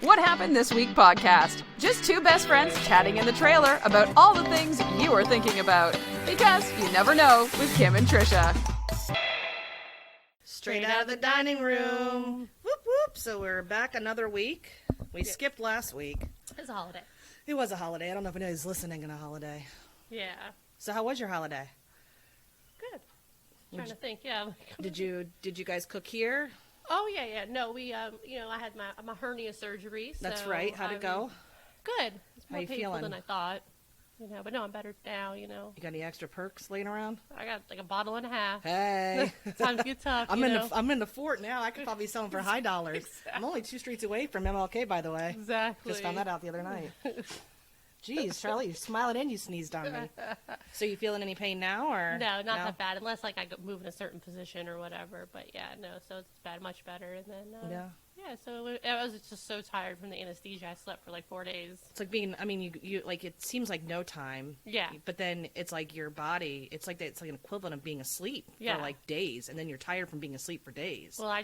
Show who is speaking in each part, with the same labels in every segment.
Speaker 1: What Happened This Week podcast. Just two best friends chatting in the trailer about all the things you are thinking about. Because you never know with Kim and Tricia.
Speaker 2: Straight out of the dining room. Whoop, whoop. So we're back another week. We skipped last week.
Speaker 3: It was a holiday.
Speaker 2: It was a holiday. I don't know if anybody's listening in a holiday.
Speaker 3: Yeah.
Speaker 2: So how was your holiday?
Speaker 3: Good. Trying to think, yeah.
Speaker 2: Did you guys cook here?
Speaker 3: Oh, yeah. No, we, I had my hernia surgery. So
Speaker 2: That's right. How'd it go?
Speaker 3: Good. It's more
Speaker 2: How you
Speaker 3: painful
Speaker 2: feeling?
Speaker 3: than I thought. But no, I'm better now,
Speaker 2: You got any extra perks laying around?
Speaker 3: I got like a bottle and a half.
Speaker 2: Hey.
Speaker 3: Times get tough,
Speaker 2: I'm in the fort now. I could probably sell them for high dollars.
Speaker 3: Exactly.
Speaker 2: I'm only 2 streets away from MLK, by the way.
Speaker 3: Exactly.
Speaker 2: Just found that out the other night. Jeez, Charlie, you're smiling and you sneezed on me. So you feeling any pain now, or
Speaker 3: No, not that bad, unless I move in a certain position or whatever. But yeah, no, so it's bad, much better. And then so I was just so tired from the anesthesia. I slept for like 4 days.
Speaker 2: It's like being, you like, it seems like no time.
Speaker 3: Yeah.
Speaker 2: But then it's like your body, it's like an equivalent of being asleep for like days, and then you're tired from being asleep for days.
Speaker 3: Well, I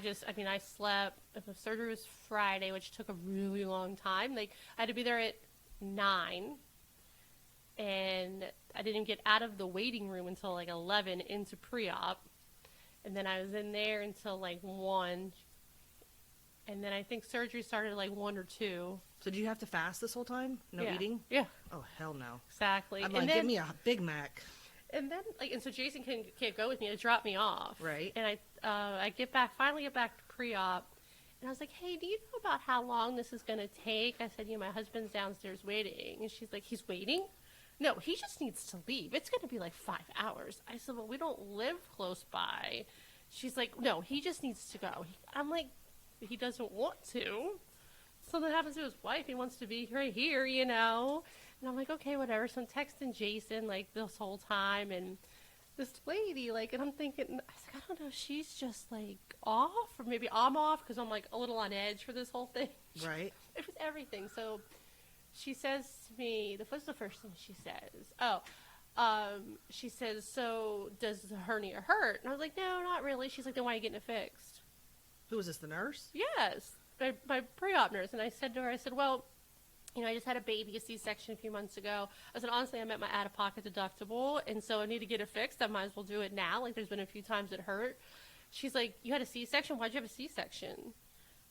Speaker 3: slept. The surgery was Friday, which took a really long time. Like, I had to be there at 9, and I didn't get out of the waiting room until like 11 into pre-op, and then I was in there until like 1, and then I think surgery started at like 1 or 2.
Speaker 2: So did you have to fast this whole time? No eating?
Speaker 3: Yeah.
Speaker 2: Oh, hell no.
Speaker 3: Exactly.
Speaker 2: I'm like, give me a Big Mac.
Speaker 3: And then, so Jason can't go with me to drop me off.
Speaker 2: Right.
Speaker 3: And I finally get back to pre-op, and I was like, hey, do you know about how long this is going to take? I said, my husband's downstairs waiting. And she's like, he's waiting? No, he just needs to leave. It's going to be like 5 hours. I said, well, we don't live close by. She's like, no, he just needs to go. I'm like, he doesn't want to. Something happens to his wife. He wants to be right here, And I'm like, okay, whatever. So I'm texting Jason, like, this whole time. And this lady, like, and I'm thinking, I was like, I don't know, she's just, like, off. Or maybe I'm off because I'm, like, a little on edge for this whole thing.
Speaker 2: Right.
Speaker 3: It was everything. So she says to me, what's the first thing she says? She says, so does the hernia hurt? And I was like, no, not really. She's like, then why are you getting it fixed?
Speaker 2: Who was this, the nurse?
Speaker 3: Yes, my pre-op nurse. And I said to her, well, I just had a baby, a C-section a few months ago. I said, honestly, I'm at my out-of-pocket deductible, and so I need to get it fixed. I might as well do it now. Like, there's been a few times it hurt. She's like, you had a C-section? Why'd you have a C-section?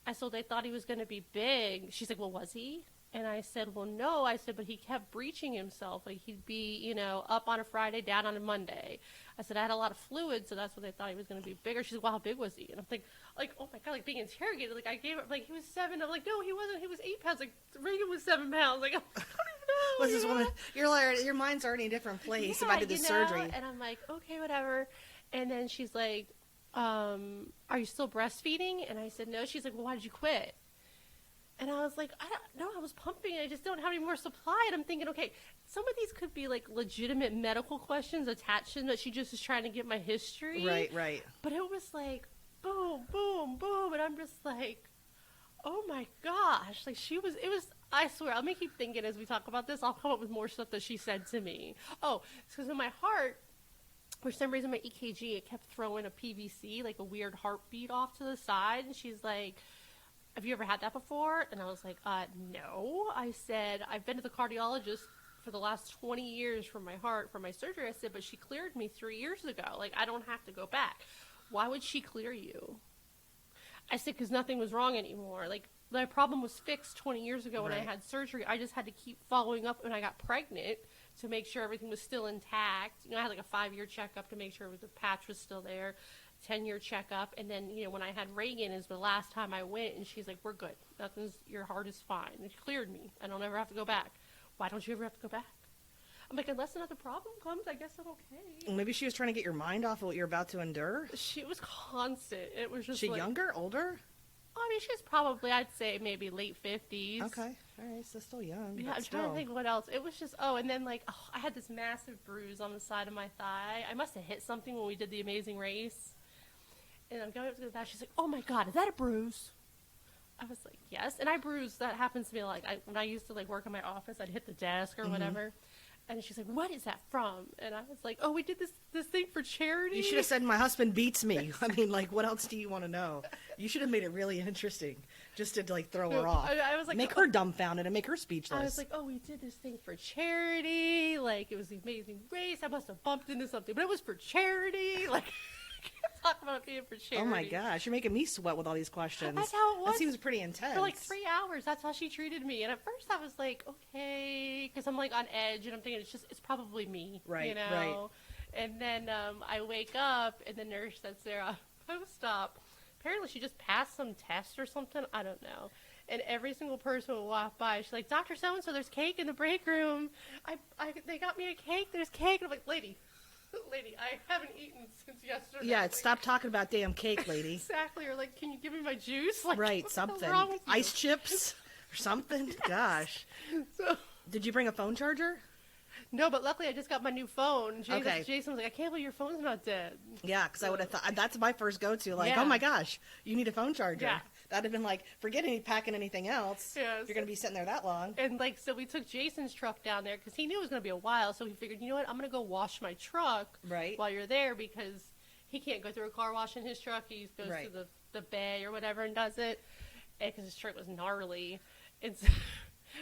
Speaker 3: I said, well, they thought he was going to be big. She's like, well, was he? And I said, well, no. I said, but he kept breaching himself. Like, he'd be, up on a Friday, down on a Monday. I said, I had a lot of fluid, so that's what they thought he was going to be bigger. She's like, well, how big was he? And I'm thinking, like, oh, my God, like, being interrogated. Like, I gave her, like, he was 7. I'm like, no, he wasn't. He was 8 pounds. Like, Reagan was 7 pounds. Like, I don't even know.
Speaker 2: What's this woman? You're like, your mind's already in a different place about this surgery.
Speaker 3: And I'm like, okay, whatever. And then she's like, are you still breastfeeding? And I said, no. She's like, well, why did you quit? And I was like, I don't know. I was pumping. I just don't have any more supply. And I'm thinking, okay, some of these could be like legitimate medical questions attached to them that she just is trying to get my history.
Speaker 2: Right.
Speaker 3: But it was like, boom, boom, boom. And I'm just like, oh my gosh. Like I swear, let me keep thinking as we talk about this. I'll come up with more stuff that she said to me. Oh, it's because in my heart, for some reason, my EKG, it kept throwing a PVC, like a weird heartbeat off to the side. And she's like, have you ever had that before? And I was like, no. I said, I've been to the cardiologist for the last 20 years for my heart, for my surgery. I said, but she cleared me 3 years ago. Like, I don't have to go back. Why would she clear you? I said, because nothing was wrong anymore. Like, my problem was fixed 20 years ago when I had surgery. I just had to keep following up when I got pregnant to make sure everything was still intact. I had like a 5-year checkup to make sure the patch was still there. 10-year checkup, and then when I had Reagan is the last time I went, and she's like, we're good, your heart is fine, and she cleared me. I don't ever have to go back. Why don't you ever have to go back? I'm like, unless another problem comes, I guess I'm okay.
Speaker 2: Maybe she was trying to get your mind off of what you're about to endure.
Speaker 3: She was constant. It was just
Speaker 2: she younger, older?
Speaker 3: I mean, she's probably, I'd say maybe late 50s.
Speaker 2: Okay, all right, so still young.
Speaker 3: Yeah, I'm trying to think what else. It was just, and then I had this massive bruise on the side of my thigh. I must have hit something when we did the Amazing Race. And I'm going up to the back. She's like, oh, my God, is that a bruise? I was like, yes. And I bruise. That happens to me. Like, when I used to, work in my office, I'd hit the desk or whatever. And she's like, what is that from? And I was like, oh, we did this thing for charity.
Speaker 2: You should have said, my husband beats me. I mean, like, what else do you want to know? You should have made it really interesting just to, like, throw her off.
Speaker 3: I was like,
Speaker 2: make her dumbfounded and make her speechless.
Speaker 3: I was like, oh, we did this thing for charity. Like, it was the Amazing Race. I must have bumped into something, but it was for charity. Like, talk about it being for charity.
Speaker 2: Oh, my gosh. You're making me sweat with all these questions.
Speaker 3: That's how it was.
Speaker 2: That seems pretty intense.
Speaker 3: For like 3 hours, that's how she treated me. And at first I was like, okay, because I'm like on edge and I'm thinking it's probably me.
Speaker 2: Right,
Speaker 3: you know?
Speaker 2: right.
Speaker 3: And then I wake up and the nurse that's there, post-op, apparently she just passed some test or something. I don't know. And every single person would walk by. She's like, Dr. So-and-so, there's cake in the break room. They got me a cake. There's cake. And I'm like, lady, I haven't eaten since yesterday.
Speaker 2: Yeah,
Speaker 3: like,
Speaker 2: stop talking about damn cake, lady.
Speaker 3: Exactly. Or like, can you give me my juice? Like,
Speaker 2: Right,
Speaker 3: what the
Speaker 2: something.
Speaker 3: hell's wrong with you?
Speaker 2: Ice chips or something.
Speaker 3: Yes.
Speaker 2: Gosh.
Speaker 3: So,
Speaker 2: Did you bring a phone charger?
Speaker 3: no, but luckily I just got my new phone.
Speaker 2: Okay.
Speaker 3: Jason was like, I can't believe your phone's not dead.
Speaker 2: Yeah, because I would have thought, that's my first go-to. Like,
Speaker 3: Yeah.
Speaker 2: oh my gosh, you need a phone charger.
Speaker 3: Yeah.
Speaker 2: That'd have been like, forget packing anything else.
Speaker 3: Yes.
Speaker 2: You're going to be sitting there that long.
Speaker 3: And like, so we took Jason's truck down there because he knew it was going to be a while. So he figured, you know what, I'm going to go wash my truck
Speaker 2: Right.
Speaker 3: while you're there because he can't go through a car wash in his truck. He goes
Speaker 2: Right.
Speaker 3: to the bay or whatever and does it. And because his truck was gnarly. And so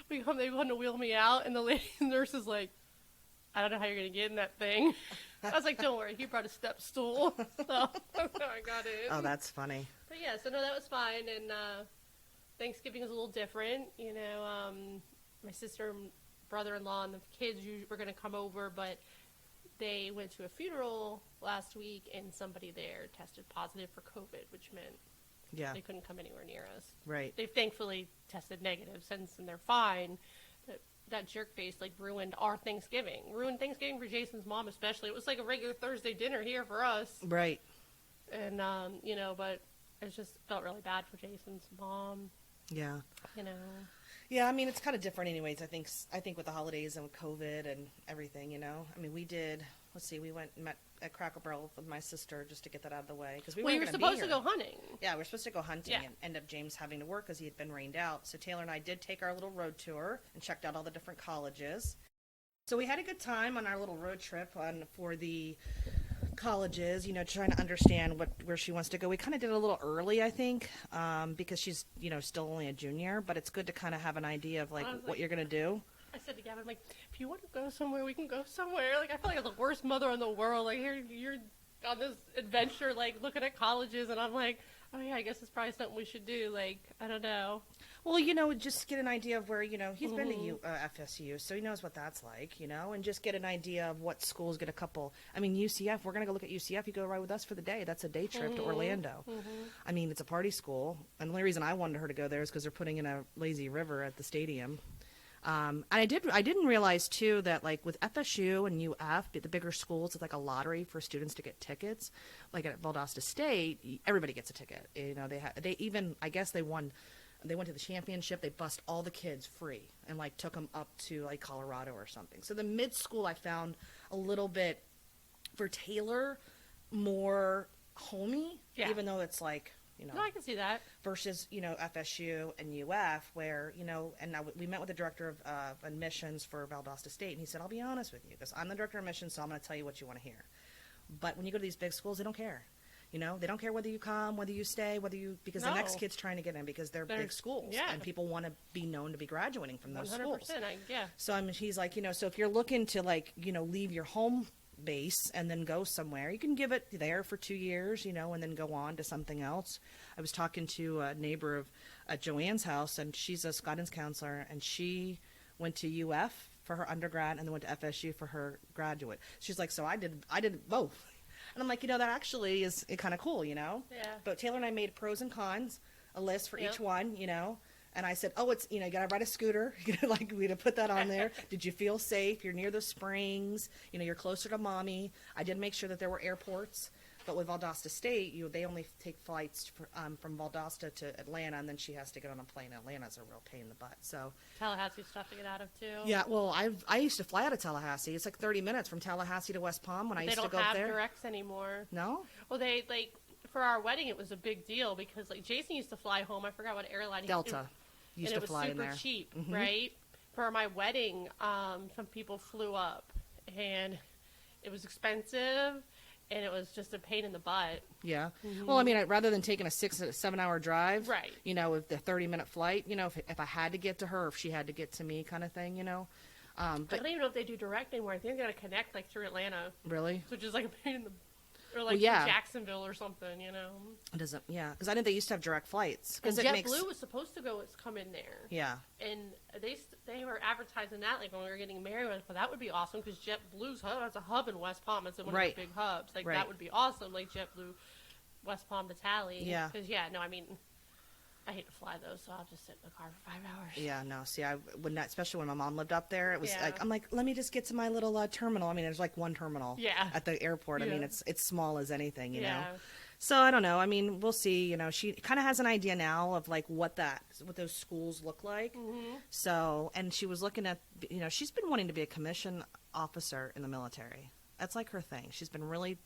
Speaker 3: they wanted to wheel me out. And the nurse is like, I don't know how you're going to get in that thing. I was like, don't worry, he brought a step stool. So that's how I got in.
Speaker 2: Oh, that's funny.
Speaker 3: But yeah, so no, that was fine. And Thanksgiving is a little different. You know, my sister and brother-in-law and the kids were going to come over, but they went to a funeral last week and somebody there tested positive for COVID, which meant
Speaker 2: Yeah.
Speaker 3: they couldn't come anywhere near us.
Speaker 2: Right.
Speaker 3: They've thankfully tested negative since, and they're fine. That jerk face like ruined our Thanksgiving. Ruined Thanksgiving for Jason's mom especially. It was like a regular Thursday dinner here for us.
Speaker 2: Right.
Speaker 3: And you know, but it just felt really bad for Jason's mom.
Speaker 2: Yeah.
Speaker 3: You know.
Speaker 2: Yeah, I mean, it's kind of different anyways. I think with the holidays and with COVID and everything, you know. I mean, we went and met at Cracker Barrel with my sister just to get that out of the way. Because
Speaker 3: you were supposed to go hunting.
Speaker 2: Yeah, we were supposed to go hunting
Speaker 3: Yeah.
Speaker 2: and end up James having to work because he had been rained out. So Taylor and I did take our little road tour and checked out all the different colleges. So we had a good time on our little road trip for the colleges, you know, trying to understand where she wants to go. We kind of did it a little early, I think, because she's, you know, still only a junior, but it's good to kind of have an idea of like what you're going to do.
Speaker 3: I said to Gavin, like, if you want to go somewhere, we can go somewhere. Like, I feel like I'm the worst mother in the world. Like, here you're on this adventure, like, looking at colleges, and I'm like, oh, yeah, I guess it's probably something we should do. Like, I don't know.
Speaker 2: Well, you know, just get an idea of where, you know, he's been to FSU, so he knows what that's like, you know, and just get an idea of what schools get a couple. I mean, UCF, we're going to go look at UCF. You go ride with us for the day. That's a day trip to Orlando. I mean, it's a party school. And the only reason I wanted her to go there is because they're putting in a lazy river at the stadium. And I didn't realize too that like with FSU and UF, the bigger schools, it's like a lottery for students to get tickets. Like at Valdosta State, everybody gets a ticket. You know, I guess they went to the championship. They bussed all the kids free and like took them up to like Colorado or something. So the mid school I found a little bit for Taylor more homey, even though it's like, you know,
Speaker 3: No, I can see that.
Speaker 2: versus, you know, FSU and UF where, you know, and now we met with the director of admissions for Valdosta State, and he said, I'll be honest with you, because I'm the director of admissions, so I'm going to tell you what you want to hear. But when you go to these big schools, they don't care. You know, they don't care whether you come, whether you stay, because the next
Speaker 3: No.
Speaker 2: kid's trying to get in because they're big schools.
Speaker 3: yeah.
Speaker 2: And people want to be known to be graduating from those
Speaker 3: 100%.
Speaker 2: schools.
Speaker 3: Yeah.
Speaker 2: So I mean, he's like, you know, so if you're looking to like, you know, leave your home base and then go somewhere, you can give it there for 2 years, you know, and then go on to something else. I was talking to a neighbor of Joanne's house, and she's a guidance counselor, and she went to UF for her undergrad and then went to FSU for her graduate. She's like, so I did both. And I'm like, you know, that actually is kind of cool, you know?
Speaker 3: Yeah.
Speaker 2: But Taylor and I made pros and cons, a list for
Speaker 3: Yep.
Speaker 2: each one, you know? And I said, oh, it's, you know, you got to ride a scooter. Like, we had to put that on there. Did you feel safe? You're near the springs. You know, you're closer to mommy. I did make sure that there were airports. But with Valdosta State, they only take flights from Valdosta to Atlanta, and then she has to get on a plane. Atlanta's a real pain in the butt. So
Speaker 3: Tallahassee's tough to get out of, too.
Speaker 2: yeah, well, I used to fly out of Tallahassee. It's like 30 minutes from Tallahassee to West Palm when I used to go up
Speaker 3: They don't
Speaker 2: there.
Speaker 3: have directs anymore.
Speaker 2: No?
Speaker 3: Well, they, like, for our wedding, it was a big deal because, like, Jason used to fly home. I forgot what airline.
Speaker 2: Delta used
Speaker 3: and
Speaker 2: to
Speaker 3: it was
Speaker 2: fly in
Speaker 3: super
Speaker 2: there.
Speaker 3: cheap,
Speaker 2: Mhm.
Speaker 3: right? for my wedding, some people flew up, and it was expensive, and it was just a pain in the butt.
Speaker 2: Yeah. Well, I mean, rather than taking a 6 or 7 hour drive,
Speaker 3: Right.
Speaker 2: you know, with the 30-minute flight, you know, if I had to get to her, or if she had to get to me, kind of thing, you know.
Speaker 3: I
Speaker 2: But
Speaker 3: don't even know if they do direct anymore. I think they got to connect like through Atlanta,
Speaker 2: really,
Speaker 3: which is like a pain in the, or like
Speaker 2: yeah.
Speaker 3: through Jacksonville or something, you know.
Speaker 2: it doesn't. Yeah, because I didn't. They used to have direct flights.
Speaker 3: And
Speaker 2: Because it makes.
Speaker 3: JetBlue was supposed to come in there.
Speaker 2: Yeah.
Speaker 3: And they were advertising that like when we were getting married. I was like, well, that would be awesome because JetBlue's hub has a hub in West Palm. It's one
Speaker 2: Right.
Speaker 3: of the big hubs. Like
Speaker 2: Right.
Speaker 3: that would be awesome. Like JetBlue, West Palm to Tally.
Speaker 2: Yeah.
Speaker 3: Because no, I mean, I hate to fly though, so I'll just sit in the car for 5 hours.
Speaker 2: Yeah, no. See, I would not, especially when my mom lived up there. It was
Speaker 3: Yeah.
Speaker 2: like, I'm like, let me just get to my little terminal. I mean, there's like one terminal.
Speaker 3: Yeah.
Speaker 2: At the airport. I mean,
Speaker 3: Yeah.
Speaker 2: it's small as anything, you know.
Speaker 3: Yeah.
Speaker 2: So I don't know. I mean, we'll see. You know, she kind of has an idea now of like what those schools look like.
Speaker 3: Mm-hmm.
Speaker 2: So, and she was looking at, you know, she's been wanting to be a commissioned officer in the military. That's like her thing. She's been really,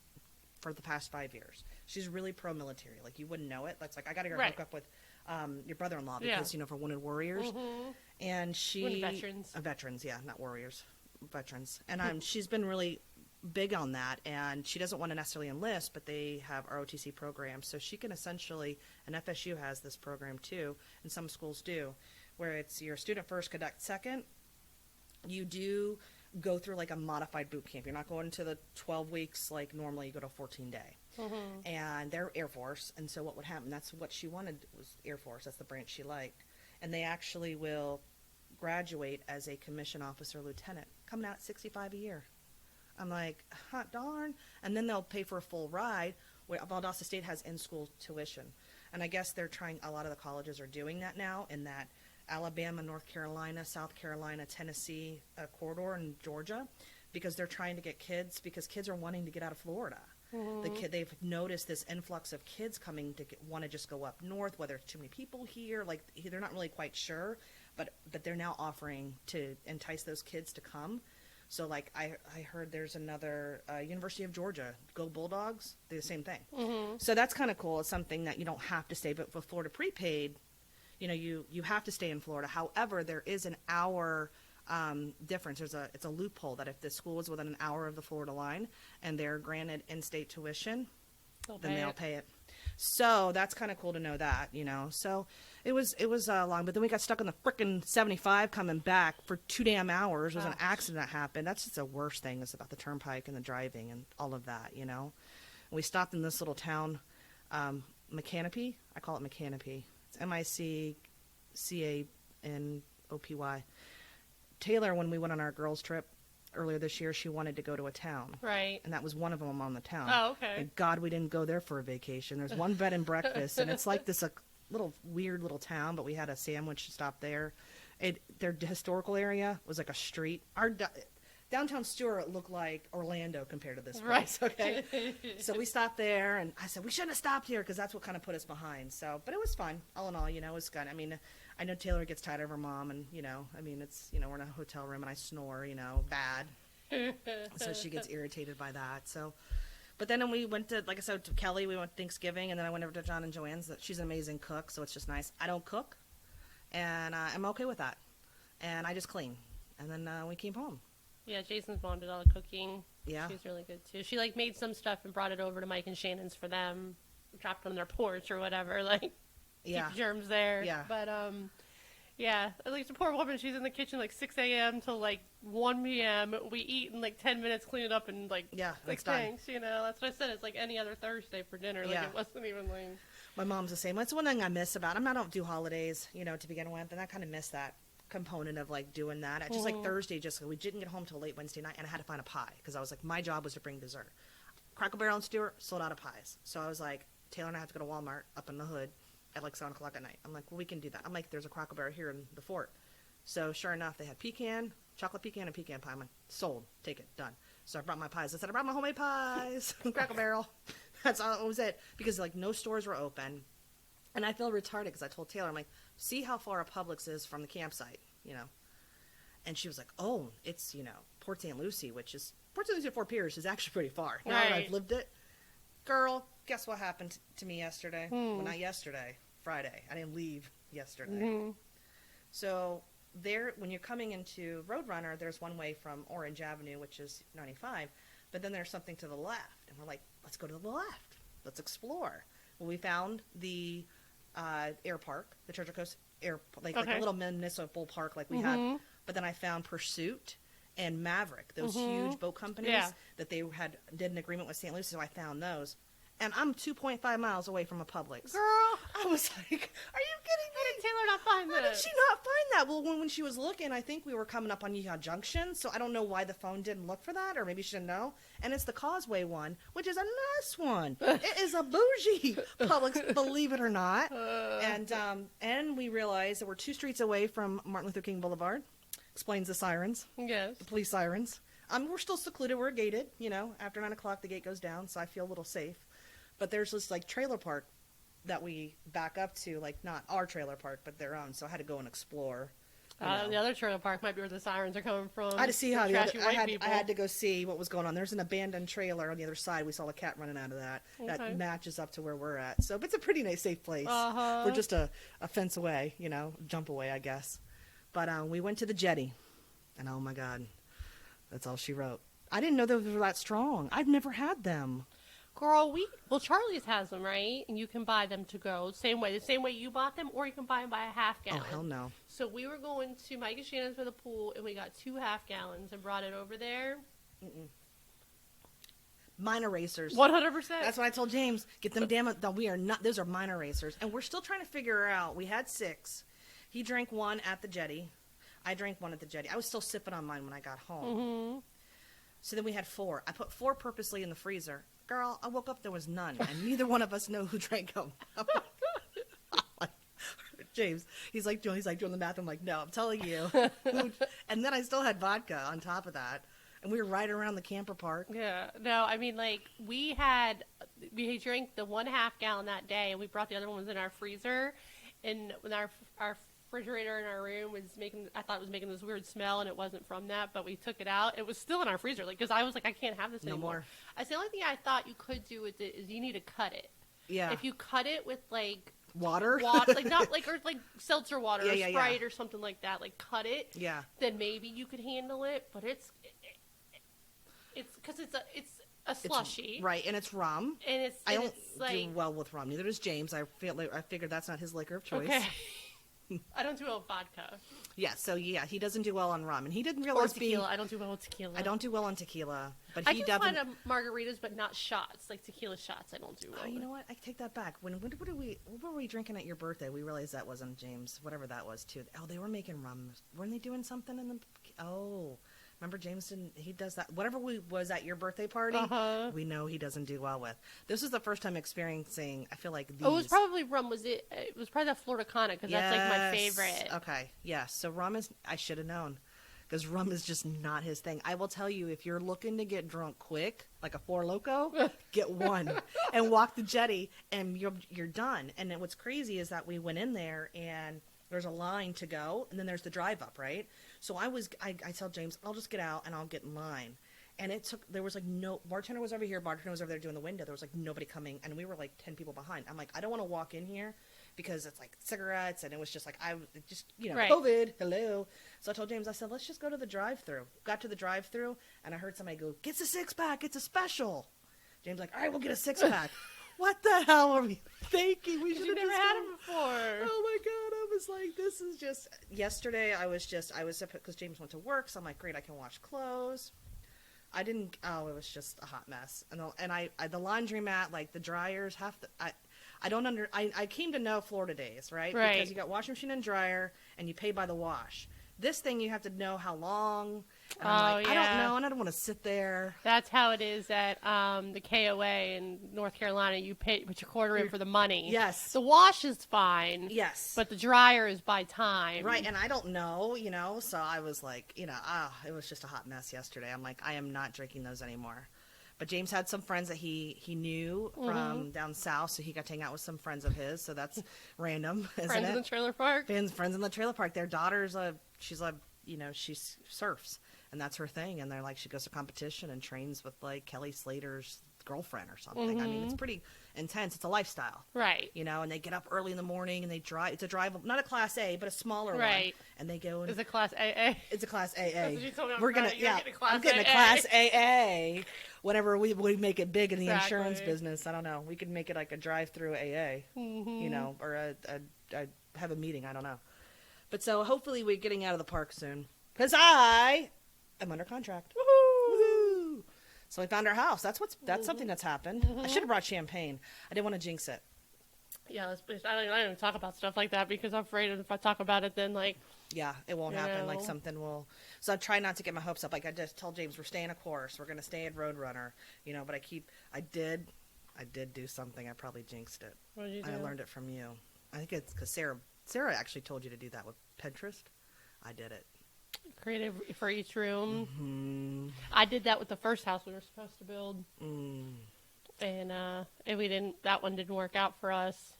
Speaker 2: for the past 5 years, she's really pro-military. Like you wouldn't know it. That's like I got to go
Speaker 3: Right.
Speaker 2: hook up with your brother-in-law
Speaker 3: Yeah.
Speaker 2: because you know for Wounded Warriors, and she
Speaker 3: Wounded veterans.
Speaker 2: veterans, yeah, not warriors, veterans, and she's been really big on that, and she doesn't want to necessarily enlist, but they have ROTC programs, so she can essentially, and FSU has this program too, and some schools do, where it's your student first, cadet second. You do go through like a modified boot camp. You're not going to the 12 weeks like normally you go to a 14-day. And they're Air Force, and so what would happen, that's what she wanted was Air Force. That's the branch she liked. And they actually will graduate as a commissioned officer lieutenant, coming out at $65 a year. I'm like, hot darn. And then they'll pay for a full ride. Where Valdosta State has in-school tuition. And I guess they're trying, a lot of the colleges are doing that now, in that Alabama, North Carolina, South Carolina, Tennessee corridor, and Georgia, because they're trying to get kids, because kids are wanting to get out of Florida. They've noticed this influx of kids coming to want to just go up north, whether it's too many people here, like they're not really quite sure, but they're now offering to entice those kids to come. So like I heard there's another University of Georgia, Go Bulldogs, they're the same thing. So that's kind of cool. It's something that you don't have to stay, but for Florida prepaid, you know, you have to stay in Florida. However, there is an hour difference. It's a loophole that if the school is within an hour of the Florida line and they're granted in-state tuition, then they'll pay it. So that's kind of cool to know that, you know. So it was long, but then we got stuck on the frickin' 75 coming back for 2 damn hours. It was an accident that happened. That's just the worst thing, is about the turnpike and the driving and all of that, you know. And we stopped in this little town, McCanopy. I call it McCanopy. It's MICCANOPY. Taylor, when we went on our girls' trip earlier this year, she wanted to go to a town.
Speaker 3: Right.
Speaker 2: And that was one of them on the town.
Speaker 3: Oh, okay.
Speaker 2: Thank God we didn't go there for a vacation. There's one bed and breakfast, and it's like this little weird little town, but we had a sandwich to stop there. Their historical area was like a street. Our downtown Stuart looked like Orlando compared to this place,
Speaker 3: Right.
Speaker 2: okay? So we stopped there, and I said, we shouldn't have stopped here, because that's what kind of put us behind. So, but it was fun. All in all, you know, it was good. I mean, I know Taylor gets tired of her mom, and, you know, I mean, it's, you know, we're in a hotel room, and I snore, you know, bad. So she gets irritated by that. So, but then we went to, like I said, to Kelly, we went to Thanksgiving, and then I went over to John and Joanne's. She's an amazing cook, so it's just nice. I don't cook, and I'm okay with that. And I just clean. And then we came home.
Speaker 3: Yeah, Jason's mom did all the cooking.
Speaker 2: Yeah.
Speaker 3: She's really good too. She like made some stuff and brought it over to Mike and Shannon's for them. Dropped it on their porch or whatever, like
Speaker 2: Yeah.
Speaker 3: keep germs there.
Speaker 2: Yeah.
Speaker 3: But yeah, at least the poor woman, she's in the kitchen like 6 a.m. till like 1 p.m. We eat in like 10 minutes, clean it up, and like
Speaker 2: Yeah,
Speaker 3: like
Speaker 2: that's done.
Speaker 3: thanks, you know. That's what I said. It's like any other Thursday for dinner. Like
Speaker 2: Yeah.
Speaker 3: it wasn't even like.
Speaker 2: My mom's the same. That's one thing I miss about them. I don't do holidays, you know, to begin with, and I kind of miss that component of like doing that. I just like Thursday, just we didn't get home till late Wednesday night, and I had to find a pie because I was like, my job was to bring dessert. Cracker Barrel and Stewart sold out of pies, so I was like, Taylor and I have to go to Walmart up in the hood at like 7 o'clock at night. I'm like, well, we can do that. I'm like, there's a Cracker Barrel here in the fort. So sure enough, they had chocolate pecan and pecan pie. I'm like, sold, take it, done. So I brought my pies. I said, I brought my homemade pies, Cracker Barrel. That's all. It was it, because like no stores were open. And I feel retarded because I told Taylor, I'm like, see how far a Publix is from the campsite, you know. And she was like, oh, it's, you know, Port St. Lucie, which is, Port St. Lucie to Fort Pierce is actually pretty far. Now that I've lived it. Girl, guess what happened to me yesterday? Well, not yesterday, Friday. I didn't leave yesterday. So there, when you're coming into Roadrunner, there's one way from Orange Avenue, which is 95, but then there's something to the left, and we're like, let's go to the left, let's explore. Well, we found the air park, the Treasure Coast air, like a little municipal park like we had, but then I found Pursuit and Maverick, those huge boat companies that they did an agreement with St. Lucie, so I found those. And I'm 2.5 miles away from a Publix.
Speaker 3: Girl,
Speaker 2: I was like, are you kidding me?
Speaker 3: how did Taylor not find
Speaker 2: How did
Speaker 3: this?
Speaker 2: she not find that? Well, when she was looking, I think we were coming up on Yeehaw Junction, so I don't know why the phone didn't look for that, or maybe she didn't know. And it's the Causeway one, which is a nice one. It is a bougie Publix, believe it or not. And we realized that we're 2 streets away from Martin Luther King Boulevard. Explains the sirens,
Speaker 3: Yes.
Speaker 2: the police sirens. We're still secluded. We're gated. After 9 o'clock, the gate goes down, so I feel a little safe. But there's this like trailer park that we back up to, like not our trailer park, but their own. So I had to go and explore.
Speaker 3: The other trailer park might be where the sirens are coming from.
Speaker 2: I had to see how
Speaker 3: trashy
Speaker 2: I
Speaker 3: white people.
Speaker 2: had to go see what was going on. There's an abandoned trailer on the other side. We saw a cat running out of that.
Speaker 3: Okay.
Speaker 2: That matches up to where we're at. So, but it's a pretty nice, safe place. We're just a fence away, jump away, I guess. But we went to the jetty, and oh my God, that's all she wrote. I didn't know they were that strong. I've never had them.
Speaker 3: Girl, Charlie's has them, right? And you can buy them to go the same way you bought them, or you can buy them by a half gallon.
Speaker 2: Oh, hell no.
Speaker 3: So we were going to Mike and Shannon's for the pool, and we got 2 half gallons and brought it over there.
Speaker 2: Minor racers.
Speaker 3: 100%.
Speaker 2: That's what I told James. Get them we are not, those are minor racers. And we're still trying to figure out, we had 6. He drank 1 at the jetty. I drank 1 at the jetty. I was still sipping on mine when I got home. So then we had 4. I put 4 purposely in the freezer. Girl, I woke up, there was none, and neither one of us know who drank them. I'm like, James, he's like doing the math. I'm like, no, I'm telling you. And then I still had vodka on top of that, and we were right around the camper park.
Speaker 3: Yeah, no, I mean, like, we drank the 1 half gallon that day, and we brought the other ones in our freezer, and when our refrigerator in our room I thought it was making this weird smell, and it wasn't from that, but we took it out. It was still in our freezer, like, because I was like, I can't have this anymore.
Speaker 2: more.
Speaker 3: I said, the only thing I thought you could do with it is you need to cut it.
Speaker 2: Yeah.
Speaker 3: If you cut it with, like,
Speaker 2: water,
Speaker 3: like not like, or like seltzer water or
Speaker 2: yeah,
Speaker 3: Sprite or something like that, like cut it.
Speaker 2: Yeah.
Speaker 3: Then maybe you could handle it, but it's because it's a slushy,
Speaker 2: right? And it's rum.
Speaker 3: And
Speaker 2: I don't
Speaker 3: like,
Speaker 2: do well with rum. Neither does James. I figured that's not his liquor of choice.
Speaker 3: Okay. I don't do well with vodka.
Speaker 2: Yeah, so yeah, he doesn't do well on rum, and he didn't realize
Speaker 3: Or tequila. I don't do well with tequila.
Speaker 2: I don't do well on tequila, but
Speaker 3: I
Speaker 2: he
Speaker 3: can
Speaker 2: definitely.
Speaker 3: find margaritas, but not shots, like tequila shots. I don't do well.
Speaker 2: Oh, you
Speaker 3: with.
Speaker 2: know what? I take that back. What were we drinking at your birthday? We realized that wasn't James, whatever that was too. Oh, they were making rum. Weren't they doing something in the? Oh, remember James didn't. He does that. Whatever was at your birthday party, we know he doesn't do well with. This is the first time experiencing. I feel like these.
Speaker 3: Oh, it was probably rum. It was probably that Florida Cana because that's like my favorite.
Speaker 2: Okay, yeah. So rum is. I should have known. Because rum is just not his thing. I will tell you, if you're looking to get drunk quick, like a Four Loko, get 1 and walk the jetty, and you're done. And then what's crazy is that we went in there, and there's a line to go, and then there's the drive up, right? So I tell James, I'll just get out, and I'll get in line. And there was like no, bartender was over here, bartender was over there doing the window. There was like nobody coming, and we were like 10 people behind. I'm like, I don't want to walk in here because it's like cigarettes, and it was just like,
Speaker 3: Right.
Speaker 2: COVID, hello. So I told James, I said, let's just go to the drive-thru. Got to the drive-thru, and I heard somebody go, "Gets a 6-pack, it's a special." James like, all right, we'll get a 6-pack. What the hell are we thinking? We should have
Speaker 3: never had them before.
Speaker 2: Oh my God, I was like, this is just, yesterday I was because James went to work, so I'm like, great, I can wash clothes. It was just a hot mess. And the laundromat, like the dryers, I came to know Florida days, right? Because you got washing machine and dryer, and you pay by the wash. This thing, you have to know how long. And I'm like, I don't know, and I don't want to sit there.
Speaker 3: That's how it is at the KOA in North Carolina. You put your quarter in for the money.
Speaker 2: Yes.
Speaker 3: The wash is fine.
Speaker 2: Yes.
Speaker 3: But the dryer is by time.
Speaker 2: Right, and I don't know, so I was like, it was just a hot mess yesterday. I'm like, I am not drinking those anymore. But James had some friends that he knew from down south, so he got to hang out with some friends of his, so that's random, isn't it?
Speaker 3: Friends in the trailer park?
Speaker 2: Friends in the trailer park. Their daughter's she surfs, and that's her thing, and they're like, she goes to competition and trains with like Kelly Slater's girlfriend or something. I mean, it's pretty intense. It's a lifestyle.
Speaker 3: Right.
Speaker 2: You know, and they get up early in the morning and they drive. It's a drive, not a Class A, but a smaller one.
Speaker 3: Right.
Speaker 2: And they go and
Speaker 3: Is it Class AA?
Speaker 2: it's a Class AA.
Speaker 3: That's what you told me on
Speaker 2: We're gonna,
Speaker 3: Friday. You're
Speaker 2: yeah,
Speaker 3: getting a Class
Speaker 2: I'm getting a
Speaker 3: AA.
Speaker 2: Class AA. Whenever we make it big in the
Speaker 3: Exactly.
Speaker 2: insurance business, I don't know. We could make it like a drive-through AA, you know, or a have a meeting. I don't know. But so hopefully we're getting out of the park soon because I am under contract. Woohoo! So I found our house. That's something that's happened. I should have brought champagne. I didn't want to jinx it.
Speaker 3: Yeah, I don't even talk about stuff like that because I'm afraid if I talk about it, then like.
Speaker 2: Yeah, it won't
Speaker 3: You
Speaker 2: happen. Like
Speaker 3: know.
Speaker 2: something will. So I try not to get my hopes up. Like I just told James, we're staying a course. We're gonna stay at Roadrunner. You know, but I did do something. I probably jinxed it.
Speaker 3: What did you do?
Speaker 2: I learned it from you. I think it's because Sarah actually told you to do that with Pinterest. I did it.
Speaker 3: Creative for each room.
Speaker 2: Mm-hmm.
Speaker 3: I did that with the first house we were supposed to build,
Speaker 2: Mm.
Speaker 3: and we didn't. That one didn't work out for us.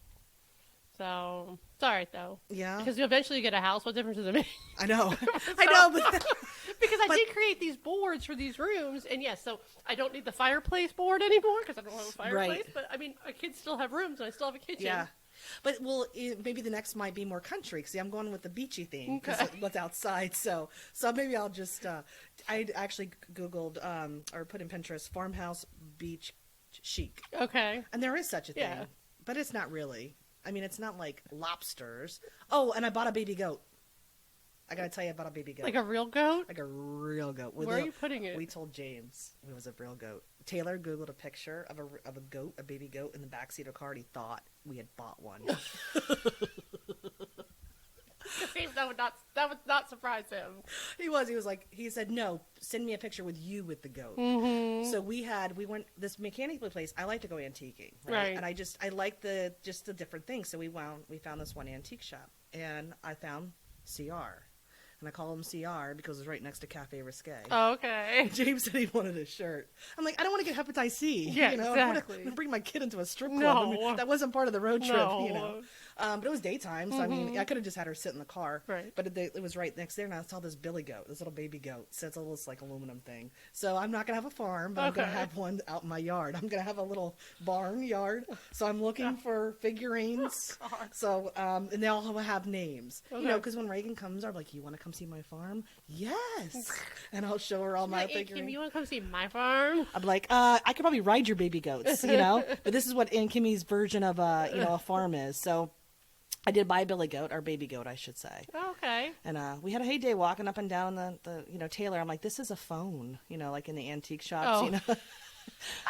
Speaker 3: So it's all right though.
Speaker 2: Yeah.
Speaker 3: Because you eventually get a house. What difference does it make?
Speaker 2: I know. I know, but
Speaker 3: Because I did create these boards for these rooms, and yes, so I don't need the fireplace board anymore because I don't have a fireplace.
Speaker 2: Right.
Speaker 3: But I mean, my kids still have rooms, and I still have a kitchen.
Speaker 2: yeah. But maybe the next might be more country. See, I'm going with the beachy theme because
Speaker 3: Okay.
Speaker 2: what's outside. So maybe I'll just. I actually Googled or put in Pinterest farmhouse beach chic,
Speaker 3: Okay.
Speaker 2: and there is such a thing,
Speaker 3: Yeah.
Speaker 2: but it's not really. I mean, it's not like lobsters. Oh, and I bought a baby goat. I gotta tell you, I bought a baby goat.
Speaker 3: Like a real goat.
Speaker 2: Like a real goat.
Speaker 3: Where are you putting it?
Speaker 2: We told James it was a real goat. Taylor Googled a picture of a goat, a baby goat, in the backseat of a car. And he thought we had bought one.
Speaker 3: That would not surprise him.
Speaker 2: He was like, he said, no, send me a picture with you with the goat.
Speaker 3: Mm-hmm.
Speaker 2: So we went this mechanical place. I like to go antiquing,
Speaker 3: Right.
Speaker 2: And I like the different things. So we found this one antique shop, and I found CR. And I call him CR because it's right next to Cafe Risque.
Speaker 3: Oh, okay.
Speaker 2: James said he wanted a shirt. I'm like, I don't want to get hepatitis C.
Speaker 3: Yeah,
Speaker 2: you know?
Speaker 3: exactly.
Speaker 2: I'm gonna bring my kid into a strip club.
Speaker 3: No.
Speaker 2: I mean, that wasn't part of the road trip,
Speaker 3: No.
Speaker 2: you know. But it was daytime, so I mean, I could have just had her sit in the car.
Speaker 3: Right.
Speaker 2: But it was right next there, and I saw this billy goat, this little baby goat. So it's a little like aluminum thing. So I'm not gonna have a farm, but I'm gonna
Speaker 3: Okay.
Speaker 2: have one out in my yard. I'm gonna have a little barn yard. So I'm looking for figurines.
Speaker 3: Oh, God.
Speaker 2: So and they all have names, you know,
Speaker 3: Okay.
Speaker 2: because when Reagan comes, I'm like, you want to come see my farm? Yes. And I'll show her all my
Speaker 3: Hey, Kim,
Speaker 2: figurines.
Speaker 3: you want to come see my farm?
Speaker 2: I'm like, I could probably ride your baby goats, you know? But this is what Aunt Kimmy's version of, a farm is. So I did buy a billy goat, or baby goat, I should say.
Speaker 3: Okay.
Speaker 2: And we had a heyday walking up and down the Taylor. I'm like, this is a phone, like in the antique shops,
Speaker 3: Oh.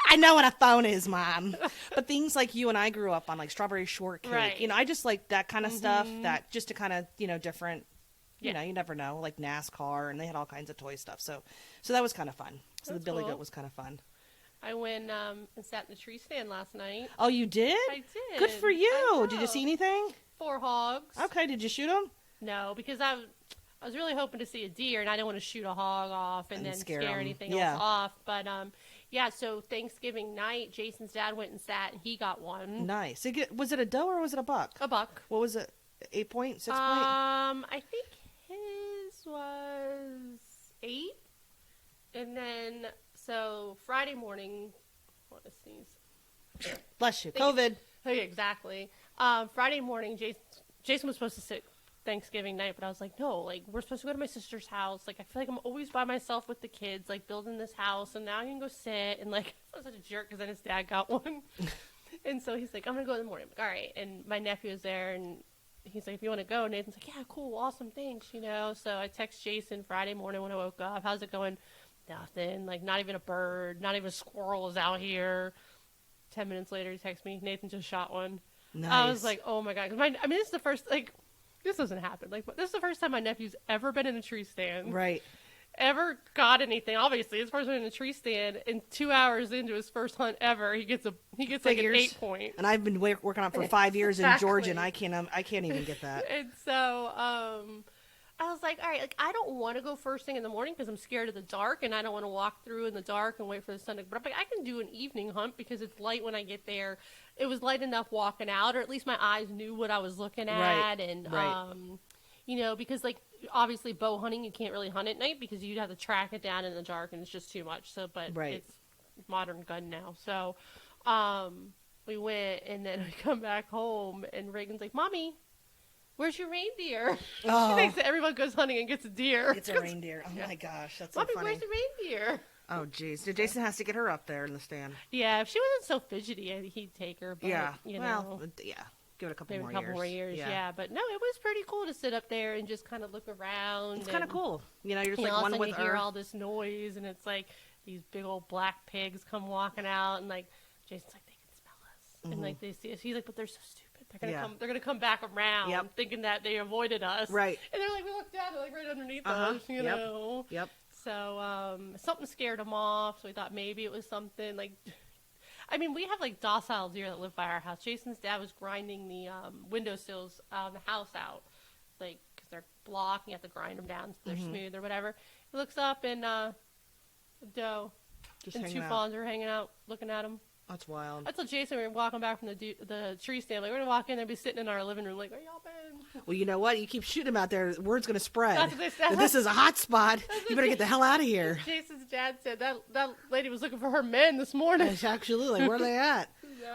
Speaker 2: I know what a phone is, Mom. But things like you and I grew up on, like strawberry shortcake.
Speaker 3: Right.
Speaker 2: I just like that kind of stuff, that just to kind of, different,
Speaker 3: Yeah.
Speaker 2: you never know, like NASCAR, and they had all kinds of toy stuff. So that was kind of fun. So
Speaker 3: That's
Speaker 2: the billy
Speaker 3: cool.
Speaker 2: goat was kind of fun.
Speaker 3: I went and sat in the tree stand last night.
Speaker 2: Oh, you did?
Speaker 3: I did.
Speaker 2: Good for
Speaker 3: I
Speaker 2: you. Did you
Speaker 3: know.
Speaker 2: see anything?
Speaker 3: 4 hogs.
Speaker 2: Okay. Did you shoot them?
Speaker 3: No, because I was really hoping to see a deer, and I didn't want to shoot a hog off and
Speaker 2: And
Speaker 3: then
Speaker 2: scare
Speaker 3: scare
Speaker 2: 'em.
Speaker 3: anything
Speaker 2: Yeah.
Speaker 3: else off. But yeah. So Thanksgiving night, Jason's dad went and sat, and he got one.
Speaker 2: Nice. Was it a doe or was it a buck?
Speaker 3: A buck.
Speaker 2: What was it? 8 point, 6 point?
Speaker 3: I think his was 8, and then so Friday morning. What a sneeze.
Speaker 2: Bless you.
Speaker 3: Thank you.
Speaker 2: COVID.
Speaker 3: Oh, yeah, exactly. Friday morning, Jason was supposed to sit Thanksgiving night, but I was like, no, like, we're supposed to go to my sister's house. Like, I feel like I'm always by myself with the kids, like, building this house, and now I can go sit. And, like, I was such a jerk because then his dad got one. And so he's like, I'm going to go in the morning. I'm like, all right. And my nephew was there, and he's like, if you want to go. Nathan's like, yeah, cool, awesome, thanks, So I text Jason Friday morning when I woke up. How's it going? Nothing. Like, not even a bird, not even a squirrel is out here. 10 minutes later, he texts me, Nathan just shot one.
Speaker 2: Nice.
Speaker 3: I was like, oh my God. 'Cause this is the first, like, this doesn't happen. Like, this is the first time my nephew's ever been in a tree stand.
Speaker 2: Right.
Speaker 3: Ever got anything. Obviously, his first one in a tree stand, and 2 hours into his first hunt ever, he gets like an
Speaker 2: Figures.
Speaker 3: 8 point.
Speaker 2: And I've been working on it for 5 years in
Speaker 3: Exactly.
Speaker 2: Georgia, and I can't even get that.
Speaker 3: And so, I was like, all right, like, I don't want to go first thing in the morning because I'm scared of the dark, and I don't want to walk through in the dark and wait for the sun to, but I'm like, I can do an evening hunt because it's light when I get there. It was light enough walking out, or at least my eyes knew what I was looking at.
Speaker 2: Right,
Speaker 3: And,
Speaker 2: right.
Speaker 3: because, like, obviously bow hunting, you can't really hunt at night because you'd have to track it down in the dark, and it's just too much. So, but
Speaker 2: Right.
Speaker 3: it's modern gun now. So, we went, and then we come back home, and Reagan's like, "Mommy, where's your reindeer?"
Speaker 2: Oh.
Speaker 3: She thinks that everyone goes hunting and gets a deer.
Speaker 2: It's a reindeer. Oh my gosh, that's so
Speaker 3: Mommy,
Speaker 2: funny.
Speaker 3: where's the reindeer?
Speaker 2: Oh jeez, Jason has to get her up there in the stand.
Speaker 3: Yeah, if she wasn't so fidgety, he'd take her. But,
Speaker 2: Yeah,
Speaker 3: you
Speaker 2: well,
Speaker 3: know,
Speaker 2: yeah, give it a couple
Speaker 3: maybe
Speaker 2: more
Speaker 3: a couple
Speaker 2: years.
Speaker 3: more years. Yeah, but no, it was pretty cool to sit up there and just kind of look around.
Speaker 2: It's kind of cool. You know, you're just
Speaker 3: You know,
Speaker 2: like
Speaker 3: all of
Speaker 2: one
Speaker 3: a sudden
Speaker 2: with
Speaker 3: you hear
Speaker 2: Earth.
Speaker 3: all this noise, and it's like these big old black pigs come walking out, and like Jason's like, they can smell us, and like they see us. He's like, but they're so stupid. They're gonna
Speaker 2: Yeah.
Speaker 3: come. They're gonna come back around,
Speaker 2: Yep.
Speaker 3: thinking that they avoided us.
Speaker 2: Right.
Speaker 3: And they're like, we look down, they're like right underneath
Speaker 2: Uh-huh.
Speaker 3: us. You
Speaker 2: Yep.
Speaker 3: know.
Speaker 2: Yep.
Speaker 3: So something scared them off. So we thought maybe it was something like. I mean, we have like docile deer that live by our house. Jason's dad was grinding the windowsills on the house out, like because they're blocked. You have to grind them down so they're smooth or whatever. He looks up and a doe
Speaker 2: Just
Speaker 3: and
Speaker 2: hanging
Speaker 3: 2
Speaker 2: out.
Speaker 3: fawns are hanging out looking at him.
Speaker 2: That's wild.
Speaker 3: I told Jason we were walking back from the tree stand. Like, we're gonna walk in and be sitting in our living room. Like, where y'all been?
Speaker 2: Well, you know what? You keep shooting them out there, word's going to spread.
Speaker 3: That's what they said.
Speaker 2: That this is a hot spot. You better get the hell out of here.
Speaker 3: Jason's dad said that lady was looking for her men this morning.
Speaker 2: It's actually, like, where are they at?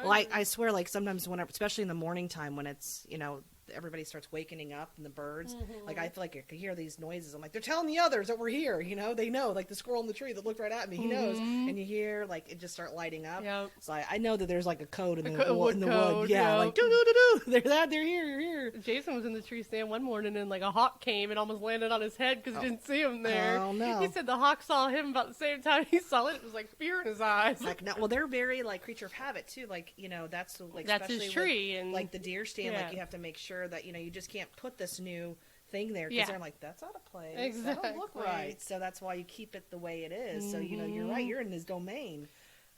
Speaker 2: Well, I swear, like, sometimes whenever, especially in the morning time when it's, you know, everybody starts wakening up and the birds, like, I feel like I can hear these noises. I'm like, they're telling the others that we're here, you know? They know, like, the squirrel in the tree that looked right at me, he knows. And you hear, like, it just start lighting up.
Speaker 3: Yep.
Speaker 2: So I know that there's, like, a code in the
Speaker 3: wood
Speaker 2: wood.
Speaker 3: code,
Speaker 2: Yeah,
Speaker 3: yeah.
Speaker 2: like, do-do-do-do. They're that, they're here, you're here.
Speaker 3: Jason was in the tree stand one morning and like a hawk came and almost landed on his head because he didn't see him there.
Speaker 2: Oh, no.
Speaker 3: He said the hawk saw him about the same time he saw it. It was like fear in his eyes.
Speaker 2: Like, no, well, they're very, like, creature of habit, too. Like, you know, that's, like,
Speaker 3: That's his
Speaker 2: especially
Speaker 3: tree,
Speaker 2: with,
Speaker 3: and-
Speaker 2: like, the deer stand,
Speaker 3: yeah.
Speaker 2: like, you have to make sure that, you know, you just can't put this new thing there because
Speaker 3: Yeah.
Speaker 2: they're like, that's out of place. That don't look
Speaker 3: Exactly.
Speaker 2: right. So that's why you keep it the way it is. So, you know, you're right. You're in his domain.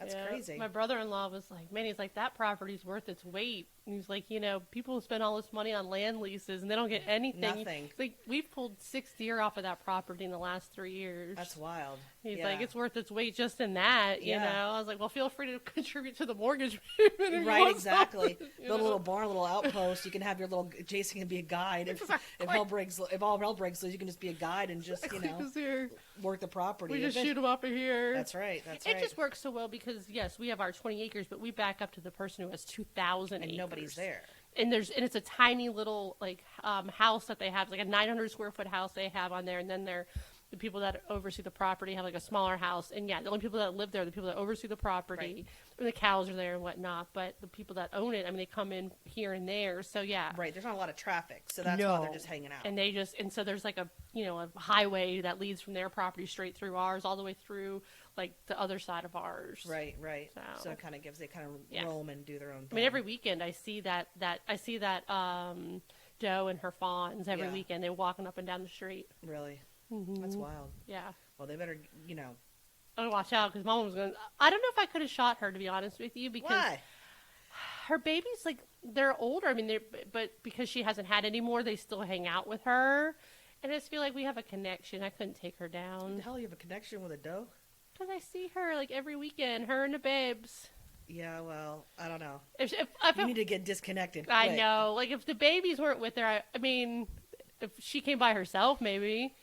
Speaker 2: That's
Speaker 3: Yeah.
Speaker 2: crazy.
Speaker 3: My brother-in-law was like, man, he's like, that property's worth its weight. And he's like, you know, people spend all this money on land leases and they don't get anything.
Speaker 2: Nothing.
Speaker 3: He's like, we've pulled 6 deer off of that property in the last 3 years.
Speaker 2: That's wild.
Speaker 3: He's
Speaker 2: Yeah.
Speaker 3: like, it's worth its weight just in that, you
Speaker 2: Yeah.
Speaker 3: know. I was like, well, feel free to contribute to the mortgage payment. if you
Speaker 2: Right,
Speaker 3: want
Speaker 2: exactly.
Speaker 3: something, you
Speaker 2: Build a
Speaker 3: know?
Speaker 2: little barn, a little outpost. You can have your little Jason can be a guide. If all hell breaks loose, you can just be a guide and just you know
Speaker 3: Just here.
Speaker 2: work the property.
Speaker 3: We just
Speaker 2: If it-
Speaker 3: shoot them off of here.
Speaker 2: That's right. That's
Speaker 3: It
Speaker 2: right.
Speaker 3: just works so well because, yes, we have our 20 acres, but we back up to the person who has 2,000
Speaker 2: and
Speaker 3: acres.
Speaker 2: nobody's there.
Speaker 3: And it's a tiny little like house that they have, like a 900 square foot house they have on there, and then the people that oversee the property have like a smaller house, and yeah, the only people that live there are the people that oversee the property.
Speaker 2: Right.
Speaker 3: And the cows are there and whatnot, but the people that own it, I mean, they come in here and there, so yeah.
Speaker 2: Right. There's not a lot of traffic, so that's why they're just hanging out.
Speaker 3: And so there's like a highway that leads from their property straight through ours, all the way through like the other side of ours.
Speaker 2: Right. So
Speaker 3: So-
Speaker 2: it kind of gives they kind of
Speaker 3: Yeah.
Speaker 2: roam and do their own thing.
Speaker 3: I mean, every weekend I see that doe and her fawns every
Speaker 2: Yeah.
Speaker 3: weekend. They're walking up and down the street.
Speaker 2: Really,
Speaker 3: Mm-hmm.
Speaker 2: that's wild.
Speaker 3: Yeah.
Speaker 2: Well, they better, you know.
Speaker 3: I gotta watch out because Mom was going. I don't know if I could have shot her, to be honest with you, because
Speaker 2: Why?
Speaker 3: her babies, like, they're older. I mean, but because she hasn't had any more, they still hang out with her, and I just feel like we have a connection. I couldn't take her
Speaker 2: What the
Speaker 3: down
Speaker 2: hell? You have a connection with a doe?
Speaker 3: because I see her like every weekend. Her and the babes.
Speaker 2: Yeah. Well, I don't know.
Speaker 3: If
Speaker 2: You need to get disconnected.
Speaker 3: I
Speaker 2: quick.
Speaker 3: know, like if the babies weren't with her, I mean, if she came by herself, maybe.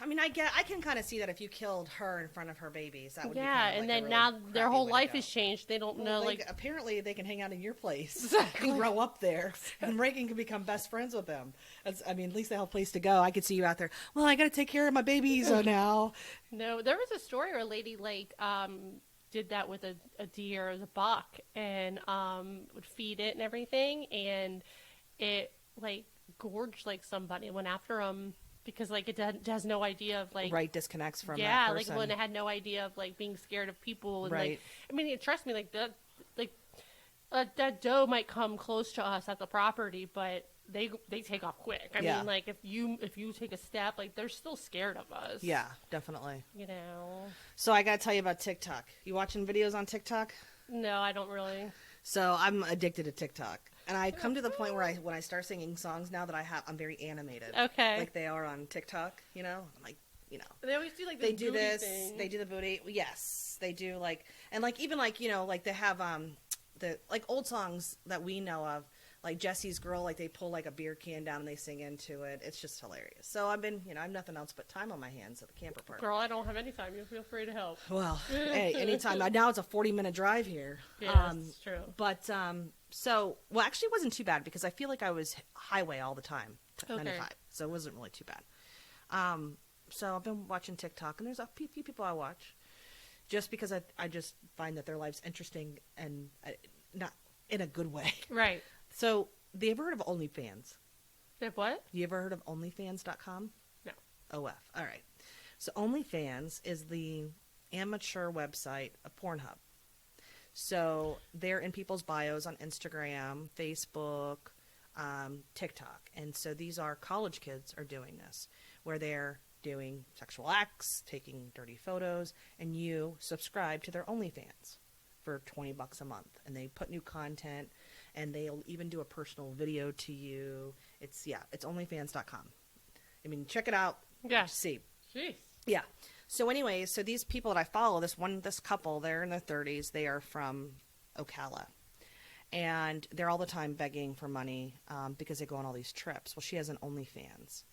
Speaker 2: I mean, I can kind of see that if you killed her in front of her babies, that would be
Speaker 3: Yeah,
Speaker 2: kind of
Speaker 3: and
Speaker 2: like a
Speaker 3: then
Speaker 2: really
Speaker 3: now their
Speaker 2: crappy
Speaker 3: whole
Speaker 2: way to
Speaker 3: life
Speaker 2: go.
Speaker 3: has changed. They don't
Speaker 2: Well,
Speaker 3: know,
Speaker 2: they-
Speaker 3: like,
Speaker 2: apparently they can hang out in your place
Speaker 3: Exactly.
Speaker 2: and grow up there, and Reagan can become best friends with them. I mean, at least they have a place to go. I could see you out there. Well, I got to take care of my babies now.
Speaker 3: no. There was a story where a lady like did that with a deer as a buck and would feed it and everything, and it like gorged like somebody and went after them because like it has no idea of like
Speaker 2: Right, disconnects from
Speaker 3: yeah,
Speaker 2: that
Speaker 3: like
Speaker 2: person.
Speaker 3: when it had no idea of like being scared of people and
Speaker 2: Right.
Speaker 3: like I mean, trust me, like that doe might come close to us at the property, but they take off quick. I
Speaker 2: Yeah.
Speaker 3: mean, like if you take a step, like they're still scared of us.
Speaker 2: Yeah, definitely.
Speaker 3: You know.
Speaker 2: So I got to tell you about TikTok. You watching videos on TikTok?
Speaker 3: No, I don't really.
Speaker 2: So I'm addicted to TikTok, and I've come to the point where when I start singing songs now that I'm very animated.
Speaker 3: Okay.
Speaker 2: Like they are on TikTok, you know. I'm like, you know.
Speaker 3: They always do like
Speaker 2: They
Speaker 3: this
Speaker 2: do
Speaker 3: booty
Speaker 2: this.
Speaker 3: thing.
Speaker 2: They do the booty. Yes, they do. Like and like even like you know like they have the like old songs that we know of. like Jesse's Girl, like they pull like a beer can down and they sing into it. It's just hilarious. So I've been, I have nothing else but time on my hands at the camper park.
Speaker 3: Girl, I don't have any time. You feel free to help.
Speaker 2: Well, hey, anytime. Now it's a 40-minute drive here.
Speaker 3: Yeah, that's true.
Speaker 2: But, well, actually it wasn't too bad because I feel like I was highway all the time, 95. So it wasn't really too bad. So I've been watching TikTok, and there's a few people I watch just because I just find that their life's interesting and not in a good way.
Speaker 3: Right.
Speaker 2: So, have you ever heard of OnlyFans?
Speaker 3: What?
Speaker 2: You ever heard of OnlyFans.com?
Speaker 3: No.
Speaker 2: OF. All right. So, OnlyFans is the amateur website of Pornhub. So, they're in people's bios on Instagram, Facebook, TikTok. And so, these are college kids are doing this, where they're doing sexual acts, taking dirty photos, and you subscribe to their OnlyFans for $20 a month. And they put new content. And they'll even do a personal video to you. It's OnlyFans.com. I mean, check it out.
Speaker 3: Yeah.
Speaker 2: See.
Speaker 3: Jeez.
Speaker 2: Yeah. So anyways, so these people that I follow, this couple, they're in their 30s. They are from Ocala. And they're all the time begging for money because they go on all these trips. Well, she has an OnlyFans.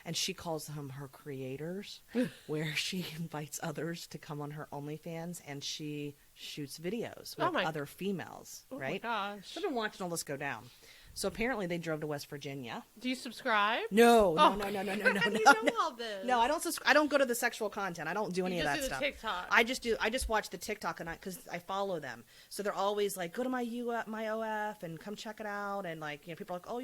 Speaker 2: And she calls them her creators, where she invites others to come on her OnlyFans, and she shoots videos with other females, right?
Speaker 3: Oh, my gosh.
Speaker 2: So I've been watching all this go down. So apparently they drove to West Virginia.
Speaker 3: Do you subscribe?
Speaker 2: No.
Speaker 3: You know all this.
Speaker 2: No, I don't I don't go to the sexual content. I don't do any of that
Speaker 3: do the
Speaker 2: stuff.
Speaker 3: TikTok.
Speaker 2: I just watch the TikTok and because I follow them. So they're always like, go to my OF and come check it out. And like, people are like, oh,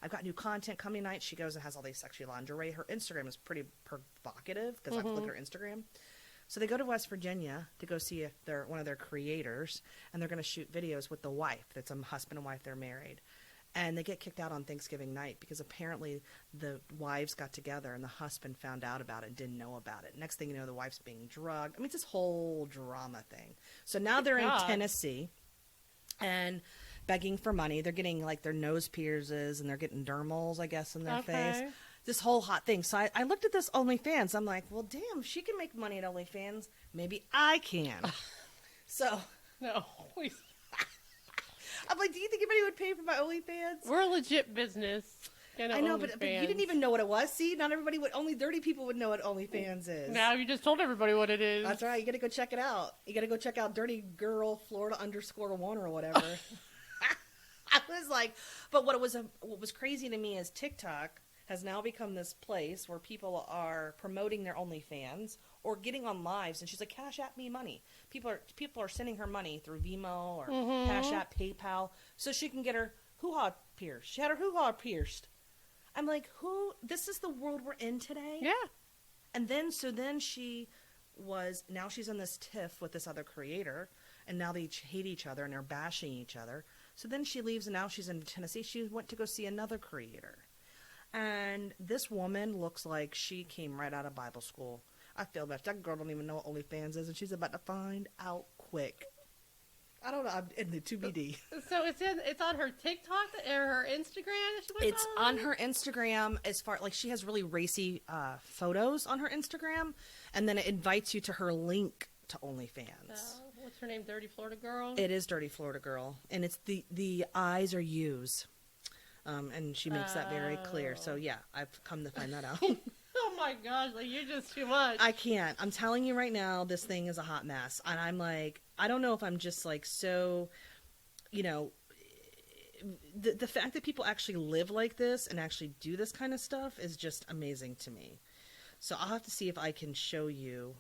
Speaker 2: I've got new content coming tonight. She goes and has all these sexy lingerie. Her Instagram is pretty provocative because I look at her Instagram. So they go to West Virginia to go see if they're one of their creators, and they're going to shoot videos with the wife. That's a husband and wife. They're married. And they get kicked out on Thanksgiving night because apparently the wives got together and the husband found out about it and didn't know about it. Next thing you know, the wife's being drugged. I mean, it's this whole drama thing. So now they're in Tennessee and begging for money. They're getting like their nose pierces and they're getting dermals, I guess, in their face. This whole hot thing. So I looked at this OnlyFans. I'm like, well, damn, if she can make money at OnlyFans, maybe I can. So.
Speaker 3: No, please.
Speaker 2: I'm like, do you think anybody would pay for my OnlyFans?
Speaker 3: We're a legit business.
Speaker 2: I know, but you didn't even know what it was. See, not everybody would. Only dirty people would know what OnlyFans is.
Speaker 3: Now you just told everybody what it is.
Speaker 2: That's right. You got to go check it out. You got to go check out Dirty Girl Florida _1 or whatever. I was like, but what was crazy to me is TikTok has now become this place where people are promoting their OnlyFans or getting on lives, and she's like, Cash App me money. People are sending her money through Vimo or Cash App, PayPal, so she can get her hoo-ha pierced. She had her hoo-ha pierced. I'm like, this is the world we're in today?
Speaker 3: Yeah.
Speaker 2: And then now she's in this tiff with this other creator, and now they hate each other and they're bashing each other. So then she leaves, and now she's in Tennessee. She went to go see another creator. And this woman looks like she came right out of Bible school. I feel bad. That girl don't even know what OnlyFans is, and she's about to find out quick. I don't know. I'm in the 2BD.
Speaker 3: So it's on her TikTok or her Instagram?
Speaker 2: It's on her Instagram. As far like she has really racy photos on her Instagram, and then it invites you to her link to OnlyFans.
Speaker 3: What's her name? Dirty Florida Girl.
Speaker 2: It is Dirty Florida Girl, and it's the eyes are U's. And she makes that very clear. So, yeah, I've come to find that out.
Speaker 3: Oh, my gosh. Like, you're just too much.
Speaker 2: I can't. I'm telling you right now, this thing is a hot mess. And I'm like, I don't know if I'm just like so, the fact that people actually live like this and actually do this kind of stuff is just amazing to me. So I'll have to see if I can show you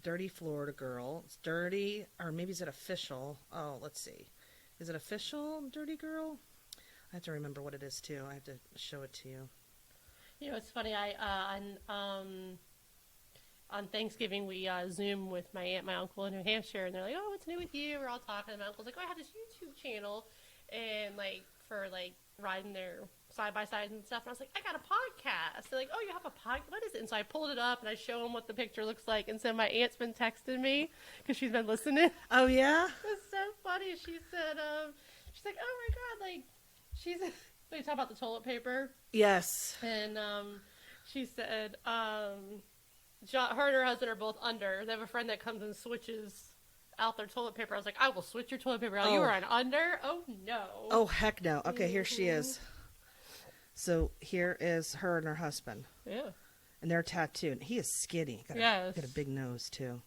Speaker 2: Dirty Florida Girl. It's dirty, or maybe is it official? Oh, let's see. Is it official, Dirty Girl? I have to remember what it is, too. I have to show it to you.
Speaker 3: You know, it's funny. On Thanksgiving, we Zoom with my aunt and my uncle in New Hampshire, and they're like, oh, what's new with you? We're all talking, and my uncle's like, oh, I have this YouTube channel, and, for riding their side-by-sides and stuff, and I was like, I got a podcast. They're like, oh, you have a podcast? What is it? And so I pulled it up, and I show them what the picture looks like, and so my aunt's been texting me, because she's been listening.
Speaker 2: Oh, yeah?
Speaker 3: It's so funny. She said, she's like, oh, my God, they talk about the toilet paper.
Speaker 2: Yes.
Speaker 3: And she said, her and her husband are both under. They have a friend that comes and switches out their toilet paper. I was like, I will switch your toilet paper out. You are an under? Oh, no.
Speaker 2: Oh, heck no. Okay, here she is. So here is her and her husband.
Speaker 3: Yeah.
Speaker 2: And they're tattooed. He is skinny.
Speaker 3: Yes.
Speaker 2: Got a big nose, too.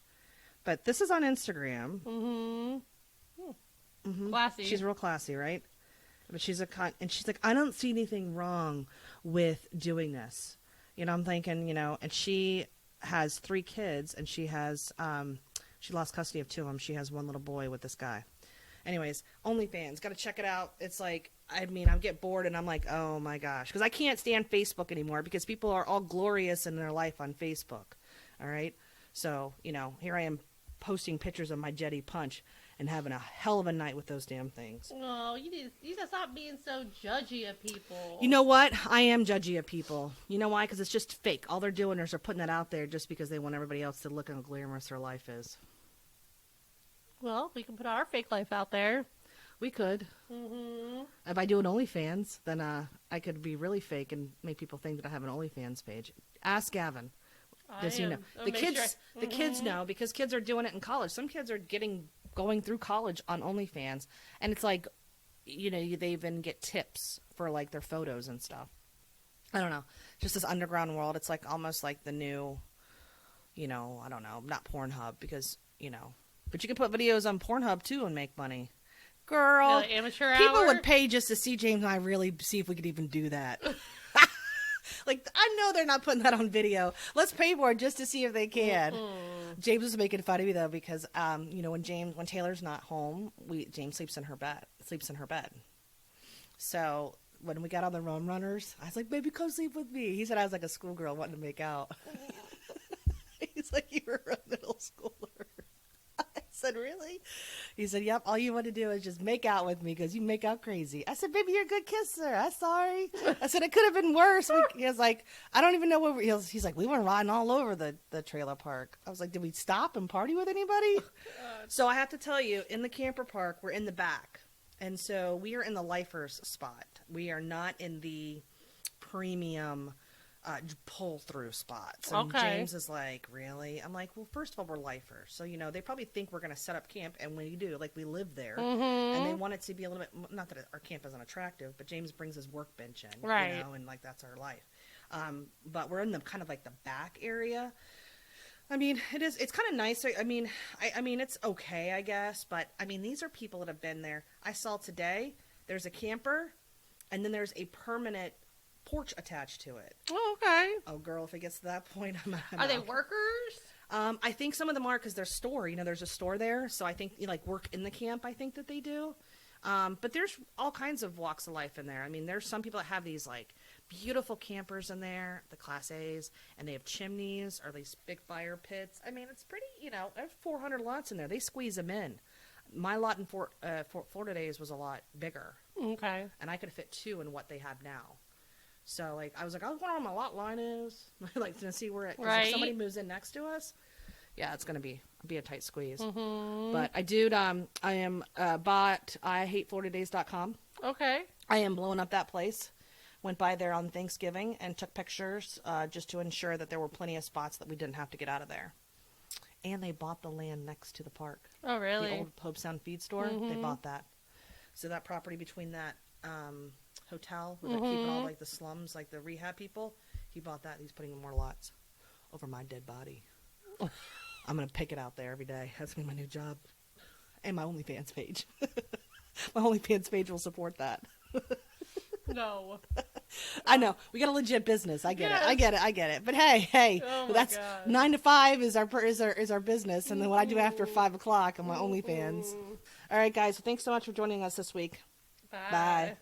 Speaker 2: But this is on Instagram.
Speaker 3: Classy.
Speaker 2: She's real classy, right? But she's and she's like, I don't see anything wrong with doing this. You know, I'm thinking, you know, and she has 3 kids, and she has, she lost custody of 2 of them. She has 1 little boy with this guy. Anyways, OnlyFans, got to check it out. It's like, I mean, I get bored and I'm like, oh my gosh. Because I can't stand Facebook anymore because people are all glorious in their life on Facebook. All right? So, you know, here I am posting pictures of my Jetty Punch and having a hell of a night with those damn things.
Speaker 3: Oh, you need to stop being so judgy of people.
Speaker 2: You know what? I am judgy of people. You know why? Because it's just fake. All they're doing is they're putting that out there just because they want everybody else to look how glamorous their life is.
Speaker 3: Well, we can put our fake life out there.
Speaker 2: We could. If I do an OnlyFans, then I could be really fake and make people think that I have an OnlyFans page. Ask Gavin. Does he know? The kids know because kids are doing it in college. Some kids are going through college on OnlyFans, and it's like, you know, they even get tips for like their photos and stuff. I don't know. Just this underground world. It's like almost like the new, you know, I don't know, not Pornhub because, you know, but you can put videos on Pornhub too and make money. Girl,
Speaker 3: like amateur
Speaker 2: people
Speaker 3: hour?
Speaker 2: would pay just to see James and I really see if we could even do that. Like, I know they're not putting that on video. Let's pay for it just to see if they can. James was making fun of me though because, you know, when Taylor's not home, James sleeps in her bed. So when we got on the Roam Runners, I was like, baby, come sleep with me. He said I was like a schoolgirl wanting to make out. He's like, you were a middle schooler. I said, really? He said, yep, all you want to do is just make out with me because you make out crazy. I said, baby, you're a good kisser. I'm sorry. I said, it could have been worse. He was like, I don't even know where he's like, we were riding all over the trailer park. I was like, did we stop and party with anybody? So I have to tell you, in the camper park, we're in the back. And so we are in the lifers spot. We are not in the premium pull-through spots. And
Speaker 3: Okay.
Speaker 2: James is like, really? I'm like, well, first of all, we're lifers. So, you know, they probably think we're going to set up camp, and when you do, like, we live there. And they want it to be a little bit, not that our camp isn't attractive, but James brings his workbench in,
Speaker 3: right.
Speaker 2: you know, and, like, that's our life. But we're in the kind of, like, the back area. I mean, it's kind of nice. I mean, it's okay, I guess. But, I mean, these are people that have been there. I saw today, there's a camper, and then there's a permanent porch attached to it.
Speaker 3: Oh, okay.
Speaker 2: Oh, girl, if it gets to that point, I'm
Speaker 3: Are they
Speaker 2: out.
Speaker 3: workers?
Speaker 2: I think some of them are because there's store. You know, there's a store there. So I think, you like, work in the camp, I think that they do. But there's all kinds of walks of life in there. I mean, there's some people that have these, like, beautiful campers in there, the Class A's, and they have chimneys or these big fire pits. I mean, it's pretty, you know, there's 400 lots in there. They squeeze them in. My lot in Florida Days was a lot bigger.
Speaker 3: Okay.
Speaker 2: And I could fit 2 in what they have now. So, like, I was like, I was wondering where my lot line is. Like, to see where if somebody moves in next to us, yeah, it's going to be a tight squeeze. But I am bought IHateFloridaDays.com.
Speaker 3: Okay.
Speaker 2: I am blowing up that place. Went by there on Thanksgiving and took pictures just to ensure that there were plenty of spots that we didn't have to get out of there. And they bought the land next to the park.
Speaker 3: Oh, really?
Speaker 2: The old Pope Sound feed store, they bought that. So that property between that hotel where they're keeping all like the slums, like the rehab people, he bought that. He's putting in more lots over my dead body. I'm gonna pick it out there every day. That's gonna be my new job, and my OnlyFans page. My OnlyFans page will support that.
Speaker 3: No.
Speaker 2: I know we got a legit business. I get
Speaker 3: Yes.
Speaker 2: it. I get it. But hey,
Speaker 3: Oh my
Speaker 2: that's
Speaker 3: God.
Speaker 2: 9 to 5 is our business, and then what I do after 5 o'clock on my OnlyFans. All right, guys. Well, thanks so much for joining us this week. Bye.